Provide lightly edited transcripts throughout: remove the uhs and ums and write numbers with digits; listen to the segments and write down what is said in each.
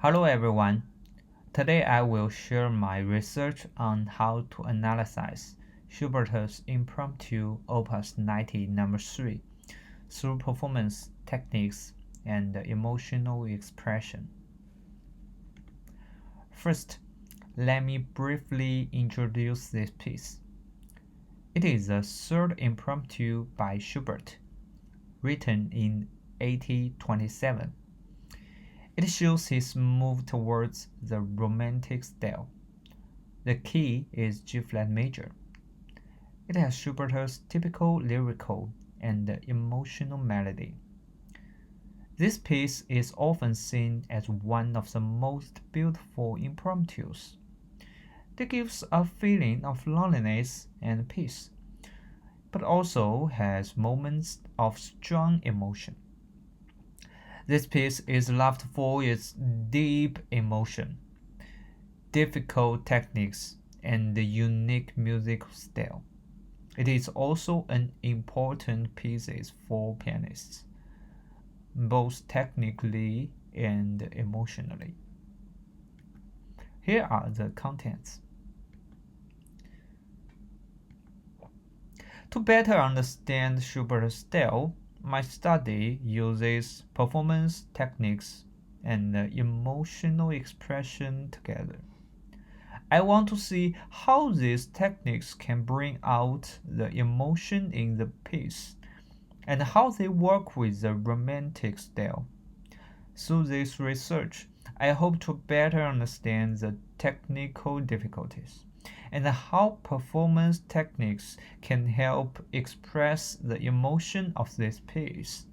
Hello everyone. Today I will share my research on how to analyze Schubert's Impromptu Opus 90 No. 3 through performance techniques and emotional expression. First, let me briefly introduce this piece. It is the third impromptu by Schubert, written in 1827. It shows his move towards the romantic style. The key is G-flat major. It has Schubert's typical lyrical and emotional melody. This piece is often seen as one of the most beautiful impromptus. It gives a feeling of loneliness and peace, but also has moments of strong emotion. This piece is loved for its deep emotion, difficult techniques, and unique musical style. It is also an important piece for pianists, both technically and emotionally. Here are the contents. To better understand Schubert's style, my study uses performance techniques and emotional expression together. I want to see how these techniques can bring out the emotion in the piece and how they work with the romantic style. Through this research, I hope to better understand the technical difficulties and how performance techniques can help express the emotion of this piece.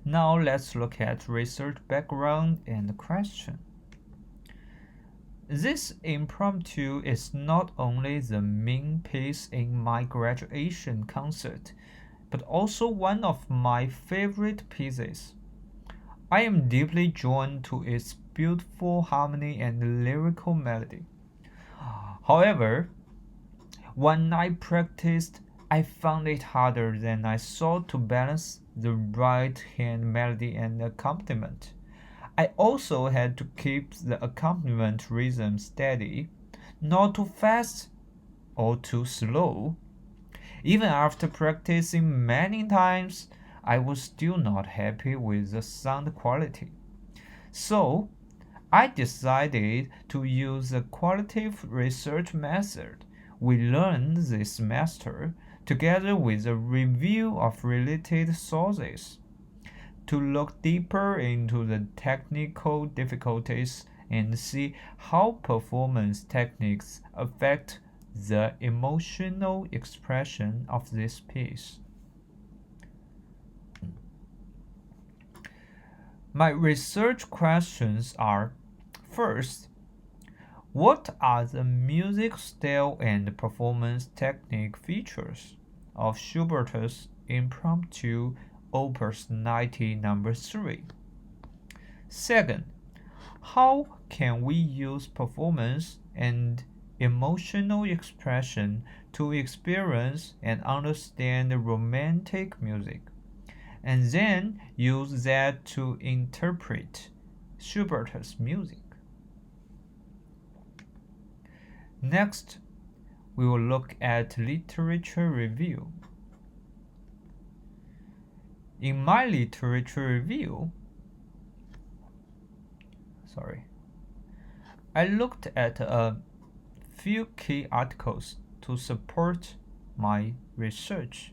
Now let's look at research background and question. This impromptu is not only the main piece in my graduation concert, but also one of my favorite pieces. I am deeply drawn to its beautiful harmony and lyrical melody. However, when I practiced, I found it harder than I thought to balance the right hand melody and accompaniment. I also had to keep the accompaniment rhythm steady, not too fast or too slow. Even after practicing many times, I was still not happy with the sound quality. So, I decided to use the qualitative research method we learned this semester together with a review of related sources to look deeper into the technical difficulties and see how performance techniques affect the emotional expression of this piece. My research questions are: first, what are the music style and performance technique features of Schubert's Impromptu Opus 90 No. 3? Second, how can we use performance and emotional expression to experience and understand romantic music, and then use that to interpret Schubert's music? Next, we will look at literature review. In my literature review, I looked at a few key articles to support my research.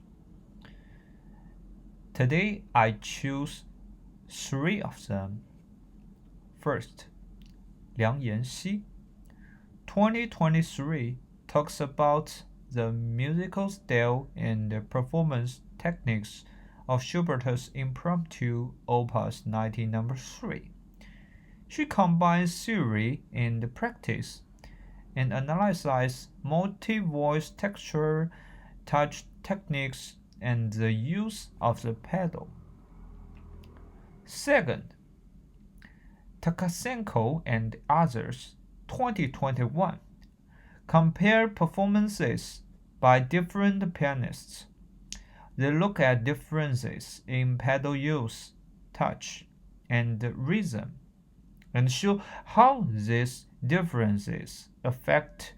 Today, I choose 3 of them. First, Liang Yanxi, 2023, talks about the musical style and performance techniques of Schubert's Impromptu Opus 90 No. 3. She combines theory and practice and analyzes multi-voice texture, touch techniques, and the use of the pedal. Second, Takasenko and others, 2021, compare performances by different pianists. They look at differences in pedal use touch, and rhythm, and show how these differences affect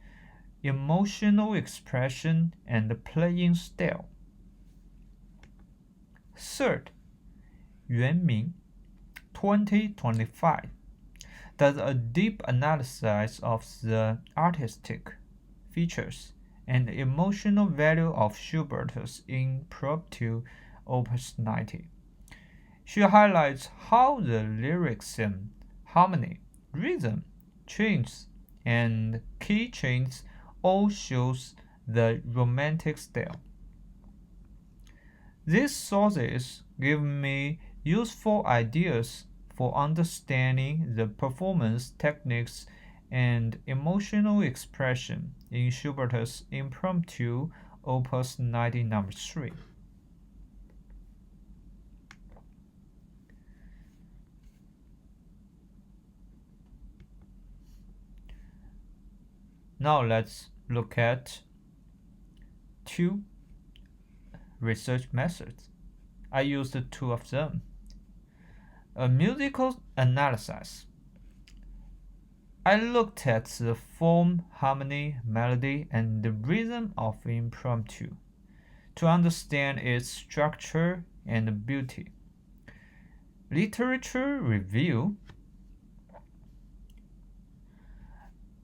emotional expression and playing style. Third, Yuan Ming, 2025, does a deep analysis of the artistic features and emotional value of Schubert's Impromptu Opus 90. She highlights how the lyricism, harmony, rhythm, changes, and key changes all shows the romantic style. These sources give me useful ideas for understanding the performance techniques and emotional expression in Schubert's Impromptu Opus 90 No. 3. Now let's look at two research methods. I used two of them. A musical analysis. I looked at the form, harmony, melody, and the rhythm of impromptu to understand its structure and beauty. Literature review.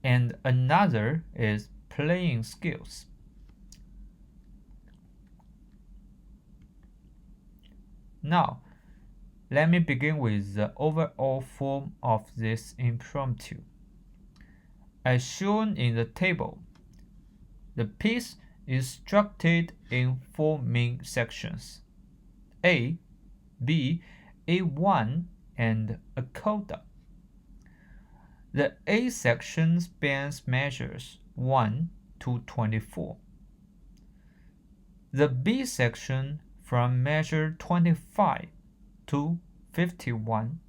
And another is playing skills. Now, let me begin with the overall form of this impromptu. As shown in the table, the piece is structured in four main sections: A, B, A1, and a coda. The A section spans measures 1 to 24. The B section from measure 25 to 51.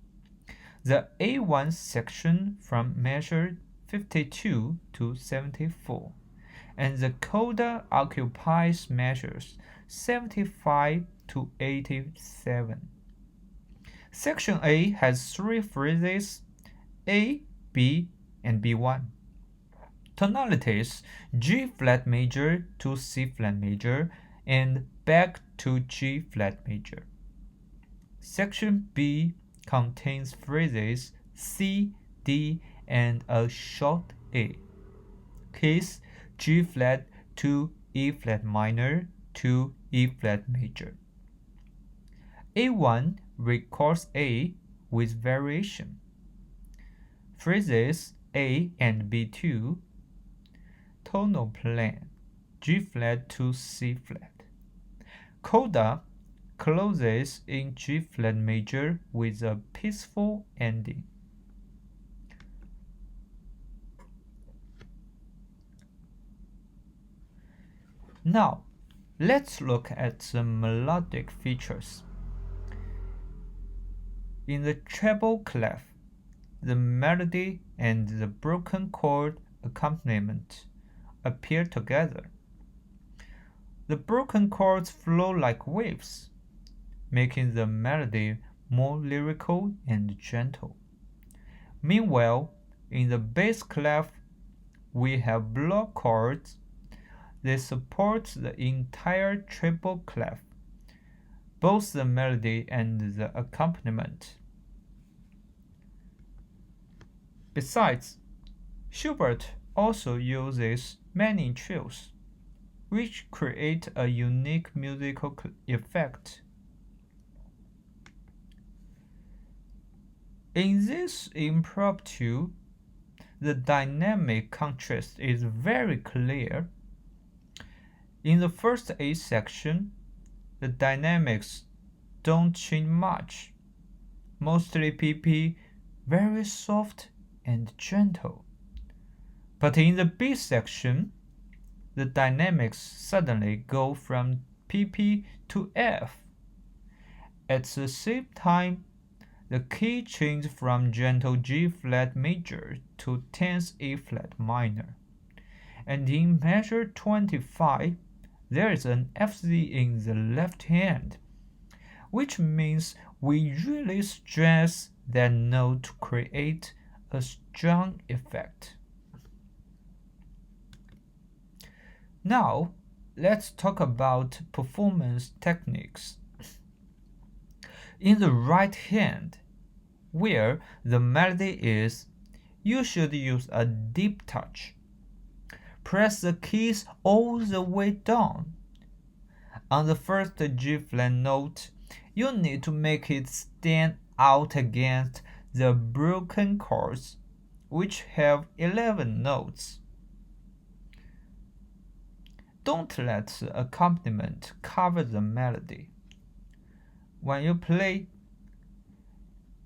The A1 section from measure 52 to 74. And the coda occupies measures 75 to 87. Section A has three phrases: A, B, and B1. Tonalities: G flat major to C flat major and back to G flat major. Section B contains phrases C, D, and a short A. Keys: G flat to E flat minor to E flat major. A1 records A with variation. Phrases A and B2. Tonal plan: G flat to C flat. Coda closes in G flat major with a peaceful ending. Now, let's look at the melodic features. In the treble clef, the melody and the broken chord accompaniment appear together. The broken chords flow like waves, making the melody more lyrical and gentle. Meanwhile, in the bass clef, we have block chords. They support the entire treble clef, both the melody and the accompaniment. Besides, Schubert also uses many trills, which create a unique musical effect. In this impromptu, the dynamic contrast is very clear. In the first A section, the dynamics don't change much. Mostly PP, very soft and gentle. But in the B section, the dynamics suddenly go from PP to F. At the same time, the key changes from gentle G flat major to tense E flat minor. And in measure 25, there is an FZ in the left hand, which means we really stress that note to create a strong effect. Now, let's talk about performance techniques. In the right hand, where the melody is, you should use a deep touch. Press the keys all the way down. On the first G flat note, you need to make it stand out against the broken chords, which have 11 notes. Don't let the accompaniment cover the melody. When you play,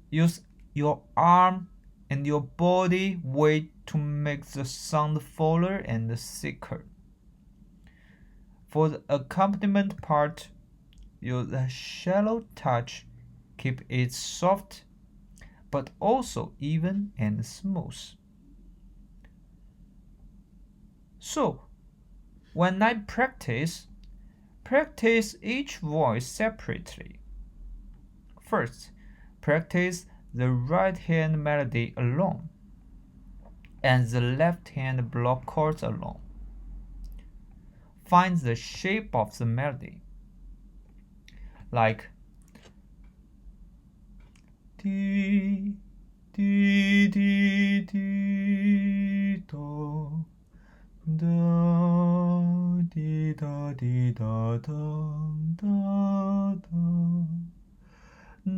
use your arm and your body weight to make the sound fuller and thicker. For the accompaniment part, use a shallow touch, keep it soft, but also even and smooth. So, when I practice each voice separately. First, practice the right hand melody alone and the left hand block chords alone. Find the shape of the melody, like di di di di do da di da di da da da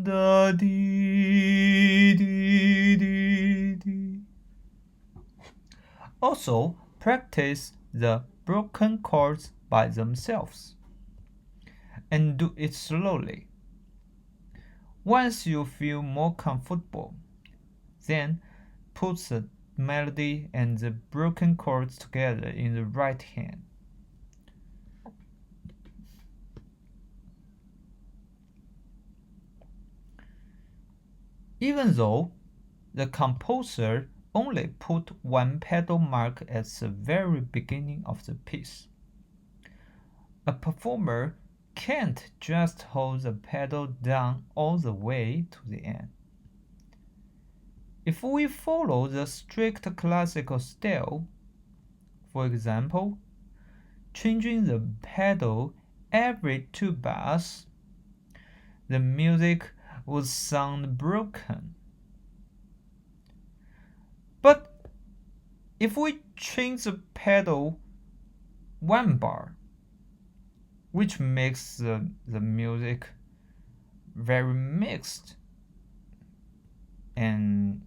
da di di di di. Also, practice the broken chords by themselves and do it slowly. Once you feel more comfortable, then put the melody and the broken chords together in the right hand. Even though the composer only put one pedal mark at the very beginning of the piece, a performer can't just hold the pedal down all the way to the end. If we follow the strict classical style, for example, changing the pedal every 2 bars, the music would sound broken. But if we change the pedal 1 bar, which makes the music very mixed and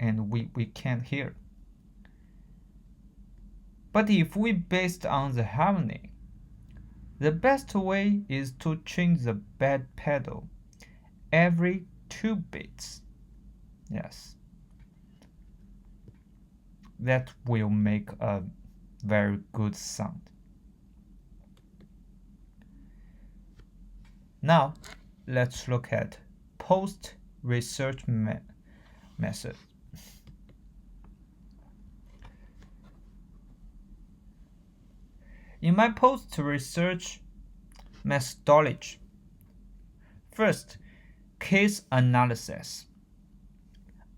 we can't hear. But if we based on the harmony, the best way is to change the bad pedal every 2 beats. Yes. That will make a very good sound. Now, let's look at post-research method. In my post-research methodology, first, case analysis.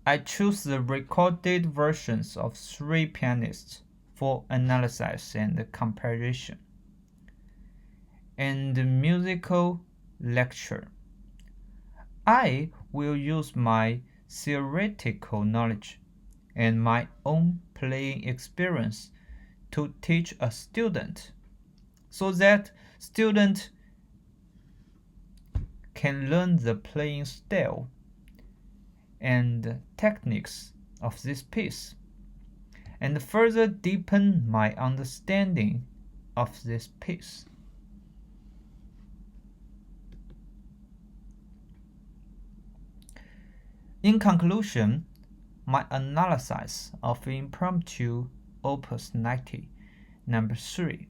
I choose the recorded versions of 3 pianists for analysis and comparison. And musical lecture. I will use my theoretical knowledge and my own playing experience to teach a student so that student can learn the playing style and techniques of this piece and further deepen my understanding of this piece. In conclusion, my analysis of Impromptu Opus 90, number 3,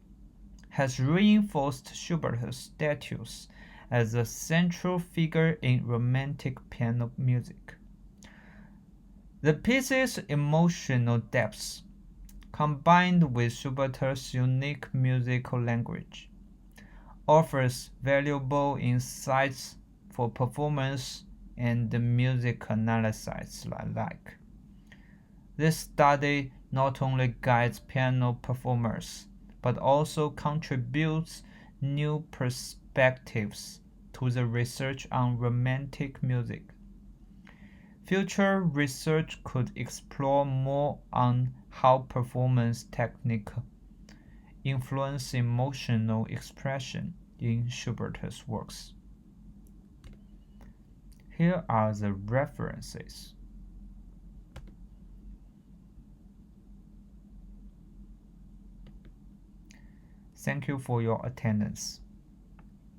has reinforced Schubert's status as a central figure in Romantic piano music. The piece's emotional depth, combined with Schubert's unique musical language, offers valuable insights for performance and music analysis alike. This study not only guides piano performers, but also contributes new perspectives to the research on romantic music. Future research could explore more on how performance technique influence emotional expression in Schubert's works. Here are the references. Thank you for your attendance.